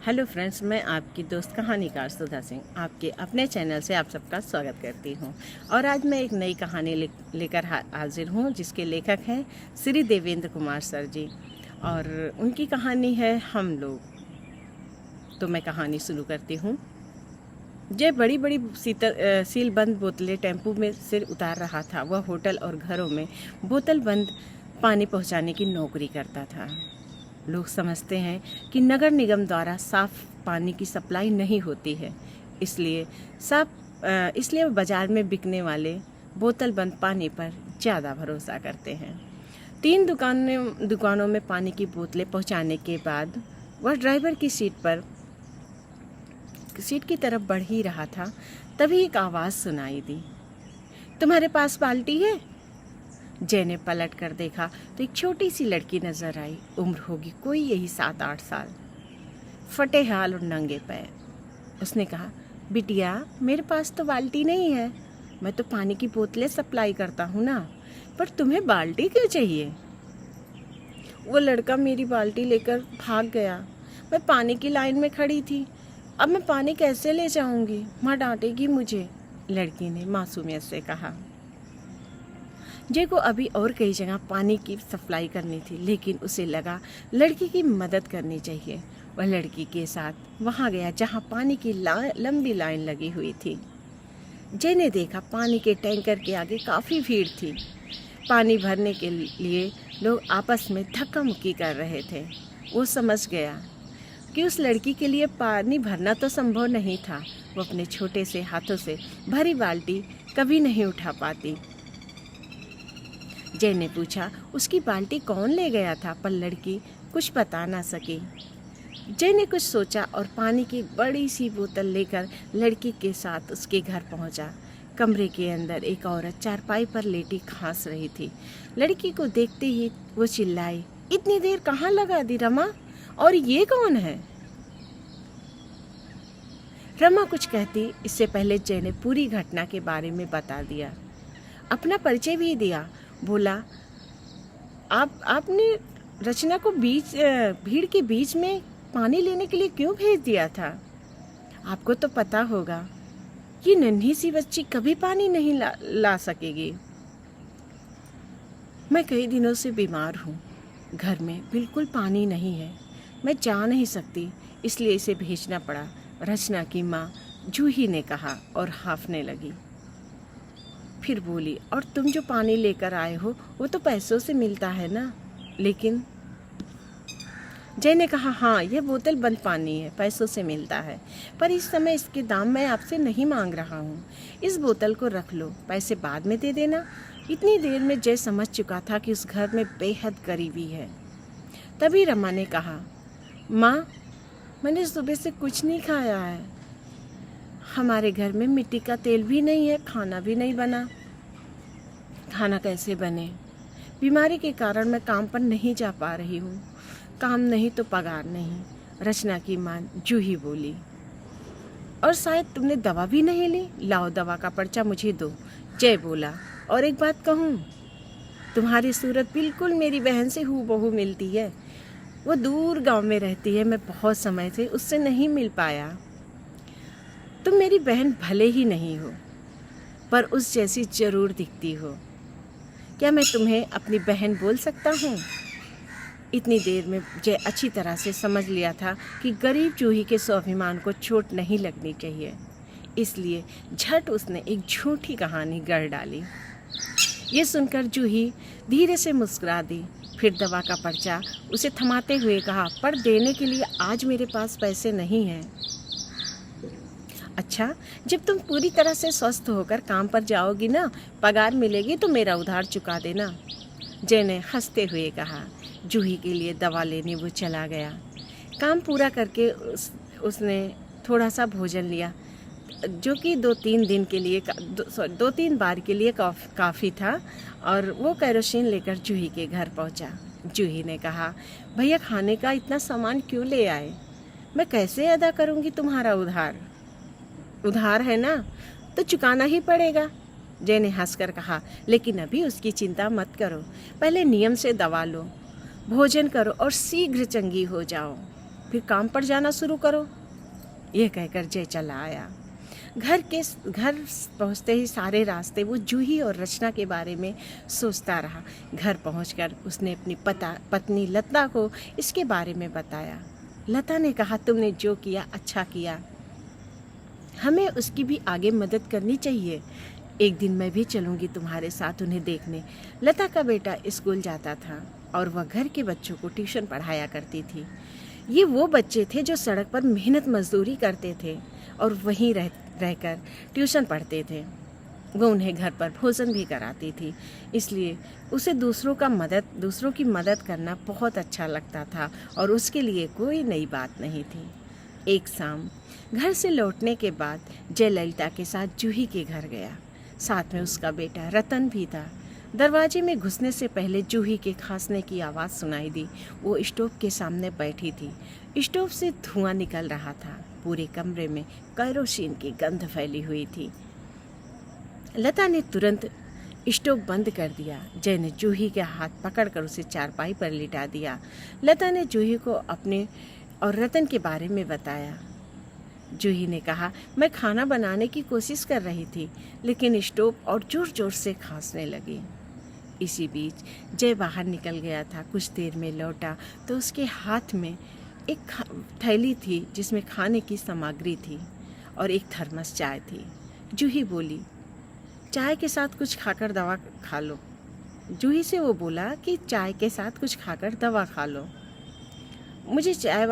Hello friends, मैं आपकी दोस्त कहानीकार सुधा सिंह आपके अपने चैनल से आप सबका स्वागत करती हूं। और आज मैं एक नई कहानी लेकर हाजिर हूं, जिसके लेखक हैं श्री देवेंद्र कुमार सर जी। और उनकी कहानी है हम लोग। तो मैं कहानी शुरू करती हूं। जो बड़ी बड़ी सील बंद बोतलें टेम्पू में से उतार रहा था, वह होटल और घरों में बोतल बंद पानी पहुंचाने की नौकरी करता था। लोग समझते हैं कि नगर निगम द्वारा साफ पानी की सप्लाई नहीं होती है, इसलिए बाजार में बिकने वाले बोतल बंद पानी पर ज़्यादा भरोसा करते हैं। 3 दुकानों में पानी की बोतलें पहुंचाने के बाद वह ड्राइवर की सीट की तरफ बढ़ ही रहा था, तभी एक आवाज़ सुनाई दी, तुम्हारे पास बाल्टी है? जय ने पलट कर देखा तो एक छोटी सी लड़की नजर आई। उम्र होगी कोई यही 7-8 साल, फटे हाल और नंगे पैर। उसने कहा, बिटिया मेरे पास तो बाल्टी नहीं है, मैं तो पानी की बोतलें सप्लाई करता हूँ ना, पर तुम्हें बाल्टी क्यों चाहिए? वो लड़का मेरी बाल्टी लेकर भाग गया। मैं पानी की लाइन में खड़ी थी, अब मैं पानी कैसे ले जाऊंगी? माँ डांटेगी मुझे, लड़की ने मासूमियत से कहा। जय को अभी और कई जगह पानी की सप्लाई करनी थी, लेकिन उसे लगा लड़की की मदद करनी चाहिए। वह लड़की के साथ वहां गया जहां पानी की लंबी लाइन लगी हुई थी। जय ने देखा पानी के टैंकर के आगे काफ़ी भीड़ थी। पानी भरने के लिए लोग आपस में धक्का मुक्की कर रहे थे। वो समझ गया कि उस लड़की के लिए पानी भरना तो संभव नहीं था। वो अपने छोटे से हाथों से भरी बाल्टी कभी नहीं उठा पाती। जय ने पूछा, उसकी बाल्टी कौन ले गया था? पर लड़की कुछ बता ना सकी। जय ने कुछ सोचा और पानी की बड़ी सी बोतल लेकर लड़की के साथ उसके घर पहुंचा। कमरे के अंदर एक औरत चारपाई पर लेटी खांस रही थी। लड़की को देखते ही वो चिल्लाई, इतनी देर कहाँ लगा दी रमा? और ये कौन है? रमा कुछ कहती इससे पहले जय ने पूरी घटना के बारे में बता दिया, अपना परिचय भी दिया। बोला, आपने रचना को भीड़ के बीच में पानी लेने के लिए क्यों भेज दिया था? आपको तो पता होगा ये नन्ही सी बच्ची कभी पानी नहीं ला सकेगी। मैं कई दिनों से बीमार हूँ, घर में बिल्कुल पानी नहीं है, मैं जा नहीं सकती, इसलिए इसे भेजना पड़ा, रचना की माँ जूही ने कहा और हांफने लगी। फिर बोली, और तुम जो पानी लेकर आए हो वो तो पैसों से मिलता है ना? लेकिन जय ने कहा, हाँ यह बोतल बंद पानी है, पैसों से मिलता है, पर इस समय इसके दाम मैं आपसे नहीं मांग रहा हूँ। इस बोतल को रख लो, पैसे बाद में दे देना। इतनी देर में जय समझ चुका था कि उस घर में बेहद गरीबी है। तभी रमा ने कहा, माँ मैंने सुबह से कुछ नहीं खाया है, हमारे घर में मिट्टी का तेल भी नहीं है, खाना भी नहीं बना। खाना कैसे बने? बीमारी के कारण मैं काम पर नहीं जा पा रही हूँ, काम नहीं तो पगार नहीं, रचना की मां जूही बोली। और शायद तुमने दवा भी नहीं ली, लाओ दवा का पर्चा मुझे दो, जय बोला। और एक बात कहूँ, तुम्हारी सूरत बिल्कुल मेरी बहन से हूबहू मिलती है। वो दूर गांव में रहती है, मैं बहुत समय से उससे नहीं मिल पाया। तुम मेरी बहन भले ही नहीं हो, पर उस जैसी जरूर दिखती हो। क्या मैं तुम्हें अपनी बहन बोल सकता हूँ? इतनी देर में जय अच्छी तरह से समझ लिया था कि गरीब जूही के स्वाभिमान को चोट नहीं लगनी चाहिए, इसलिए झट उसने एक झूठी कहानी गढ़ डाली। ये सुनकर जूही धीरे से मुस्कुरा दी, फिर दवा का पर्चा उसे थमाते हुए कहा, पर देने के लिए आज मेरे पास पैसे नहीं हैं। अच्छा, जब तुम पूरी तरह से स्वस्थ होकर काम पर जाओगी ना, पगार मिलेगी तो मेरा उधार चुका देना, जय ने हंसते हुए कहा। जूही के लिए दवा लेने वो चला गया। काम पूरा करके उसने थोड़ा सा भोजन लिया, जो कि 2-3 बार के लिए काफ़ी था, और वो केरोसिन लेकर जूही के घर पहुंचा। जूही ने कहा, भैया खाने का इतना सामान क्यों ले आए? मैं कैसे अदा करूंगी तुम्हारा उधार? उधार है ना, तो चुकाना ही पड़ेगा, जय ने हंसकर कहा। लेकिन अभी उसकी चिंता मत करो, पहले नियम से दवा लो, भोजन करो और शीघ्र चंगी हो जाओ। फिर काम पर जाना शुरू करो। यह कहकर जय चला आया। घर पहुंचते ही सारे रास्ते वो जूही और रचना के बारे में सोचता रहा। घर पहुंचकर उसने अपनी पत्नी लता को इसके बारे में बताया। लता ने कहा, तुमने जो किया अच्छा किया, हमें उसकी भी आगे मदद करनी चाहिए। एक दिन मैं भी चलूँगी तुम्हारे साथ उन्हें देखने। लता का बेटा स्कूल जाता था और वह घर के बच्चों को ट्यूशन पढ़ाया करती थी। ये वो बच्चे थे जो सड़क पर मेहनत मजदूरी करते थे और वहीं रहकर ट्यूशन पढ़ते थे। वो उन्हें घर पर भोजन भी कराती थी, इसलिए उसे दूसरों की मदद करना बहुत अच्छा लगता था और उसके लिए कोई नई बात नहीं थी। एक शाम घर से लौटने के बाद जय ललिता के साथ जूही के घर गया। साथ में उसका बेटा रतन भी था। दरवाजे में घुसने से पहले जूही के खांसने की आवाज़ सुनाई दी। वो स्टोव के सामने बैठी थी। स्टोव से धुआं निकल रहा था। पूरे कमरे में केरोसिन की गंध फैली हुई थी। लता ने तुरंत स्टोव बंद कर दिया। जय ने जूही के हाथ पकड़कर उसे चारपाई पर लिटा दिया। लता ने जूही को अपने और रतन के बारे में बताया। जूही ने कहा, मैं खाना बनाने की कोशिश कर रही थी, लेकिन स्टोव और जोर जोर से खांसने लगी। इसी बीच जय बाहर निकल गया था। कुछ देर में लौटा तो उसके हाथ में एक थैली थी जिसमें खाने की सामग्री थी और एक थर्मस चाय थी। जूही बोली, चाय के साथ कुछ खाकर दवा खा लो। जूही से वो बोला कि चाय के साथ कुछ खाकर दवा खा लो। मुझे चाय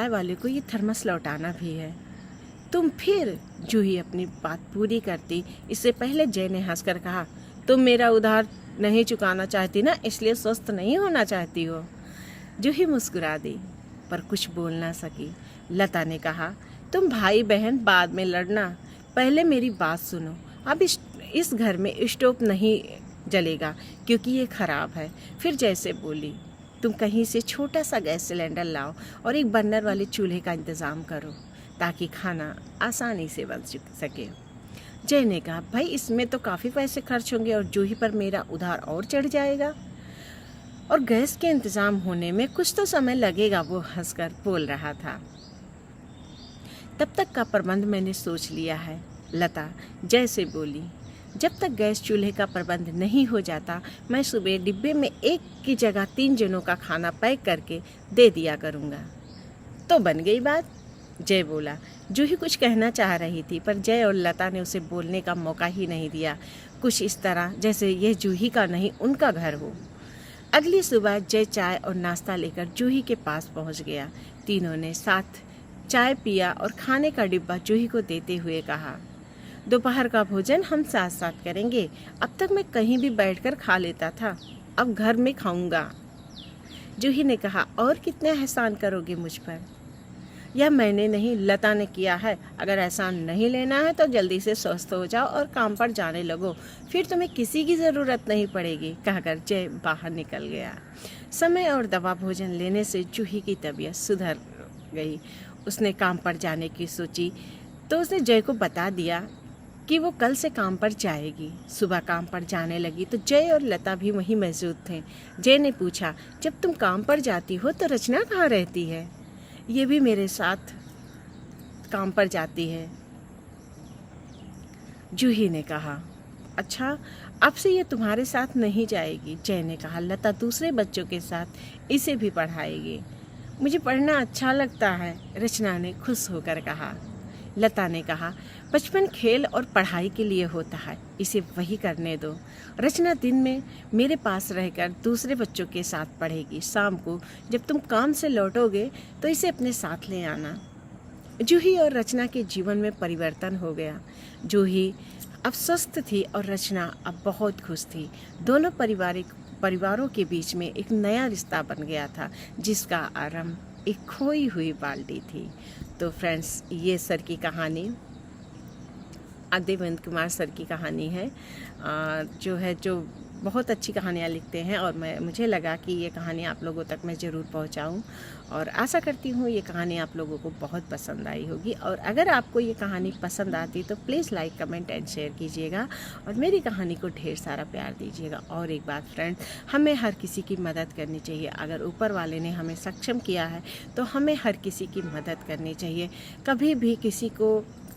वाले को ये थर्मस लौटाना भी है। तुम फिर? जूही अपनी बात पूरी करती इससे पहले जय ने हंसकर कहा, तुम मेरा उधार नहीं चुकाना चाहती ना, इसलिए स्वस्थ नहीं होना चाहती हो। जूही मुस्कुरा दी पर कुछ बोल ना सकी। लता ने कहा, तुम भाई बहन बाद में लड़ना, पहले मेरी बात सुनो। अब इस घर में स्टोव नहीं जलेगा क्योंकि ये खराब है। फिर जैसे बोली, तुम कहीं से छोटा सा गैस सिलेंडर लाओ और एक बर्नर वाले चूल्हे का इंतज़ाम करो ताकि खाना आसानी से बन सके। जय ने कहा, भाई इसमें तो काफ़ी पैसे खर्च होंगे और जूही पर मेरा उधार और चढ़ जाएगा और गैस के इंतज़ाम होने में कुछ तो समय लगेगा। वो हंसकर बोल रहा था। तब तक का प्रबंध मैंने सोच लिया है, लता जय से बोली। जब तक गैस चूल्हे का प्रबंध नहीं हो जाता, मैं सुबह डिब्बे में एक की जगह 3 जनों का खाना पैक करके दे दिया करूँगा। तो बन गई बात, जय बोला। जूही कुछ कहना चाह रही थी पर जय और लता ने उसे बोलने का मौका ही नहीं दिया। कुछ इस तरह जैसे यह जूही का नहीं उनका घर हो। अगली सुबह जय चाय और नाश्ता लेकर जूही के पास पहुंच गया। तीनों ने साथ चाय पिया और खाने का डिब्बा जूही को देते हुए कहा, दोपहर का भोजन हम साथ साथ करेंगे। अब तक मैं कहीं भी बैठकर खा लेता था, अब घर में खाऊंगा। जूही ने कहा, और कितने एहसान करोगे मुझ पर? यह मैंने नहीं, लता ने किया है। अगर एहसान नहीं लेना है तो जल्दी से स्वस्थ हो जाओ और काम पर जाने लगो, फिर तुम्हें किसी की ज़रूरत नहीं पड़ेगी, कहकर जय बाहर निकल गया। समय और दवा भोजन लेने से जूही की तबीयत सुधर गई। उसने काम पर जाने की सोची तो उसने जय को बता दिया कि वो कल से काम पर जाएगी। सुबह काम पर जाने लगी तो जय और लता भी वहीं मौजूद थे। जय ने पूछा, जब तुम काम पर जाती हो तो रचना कहाँ रहती है? ये भी मेरे साथ काम पर जाती है, जूही ने कहा। अच्छा, अब से ये तुम्हारे साथ नहीं जाएगी, जय ने कहा। लता दूसरे बच्चों के साथ इसे भी पढ़ाएगी। मुझे पढ़ना अच्छा लगता है, रचना ने खुश होकर कहा। लता ने कहा, बचपन खेल और पढ़ाई के लिए होता है, इसे वही करने दो। रचना दिन में मेरे पास रहकर दूसरे बच्चों के साथ पढ़ेगी। शाम को जब तुम काम से लौटोगे तो इसे अपने साथ ले आना। जूही और रचना के जीवन में परिवर्तन हो गया। जूही अब स्वस्थ थी और रचना अब बहुत खुश थी। दोनों परिवारों के बीच में एक नया रिश्ता बन गया था, जिसका आरंभ एक खोई हुई बाल्टी थी। तो फ्रेंड्स, ये सर की कहानी, देवेंद्र कुमार सर की कहानी है, जो बहुत अच्छी कहानियाँ लिखते हैं और मुझे लगा कि ये कहानी आप लोगों तक मैं ज़रूर पहुंचाऊं और आशा करती हूँ ये कहानी आप लोगों को बहुत पसंद आई होगी। और अगर आपको ये कहानी पसंद आती तो please like comment and share कीजिएगा और मेरी कहानी को ढेर सारा प्यार दीजिएगा। और एक बात फ्रेंड्स, हमें हर किसी की मदद करनी चाहिए। अगर ऊपर वाले ने हमें सक्षम किया है तो हमें हर किसी की मदद करनी चाहिए। कभी भी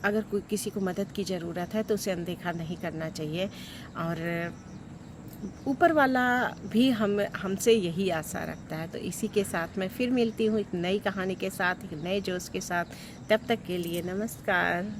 अगर कोई किसी को मदद की ज़रूरत है तो उसे अनदेखा नहीं करना चाहिए। और ऊपर वाला भी हमसे यही आशा रखता है। तो इसी के साथ मैं फिर मिलती हूँ एक नई कहानी के साथ, एक नए जोश के साथ। तब तक के लिए नमस्कार।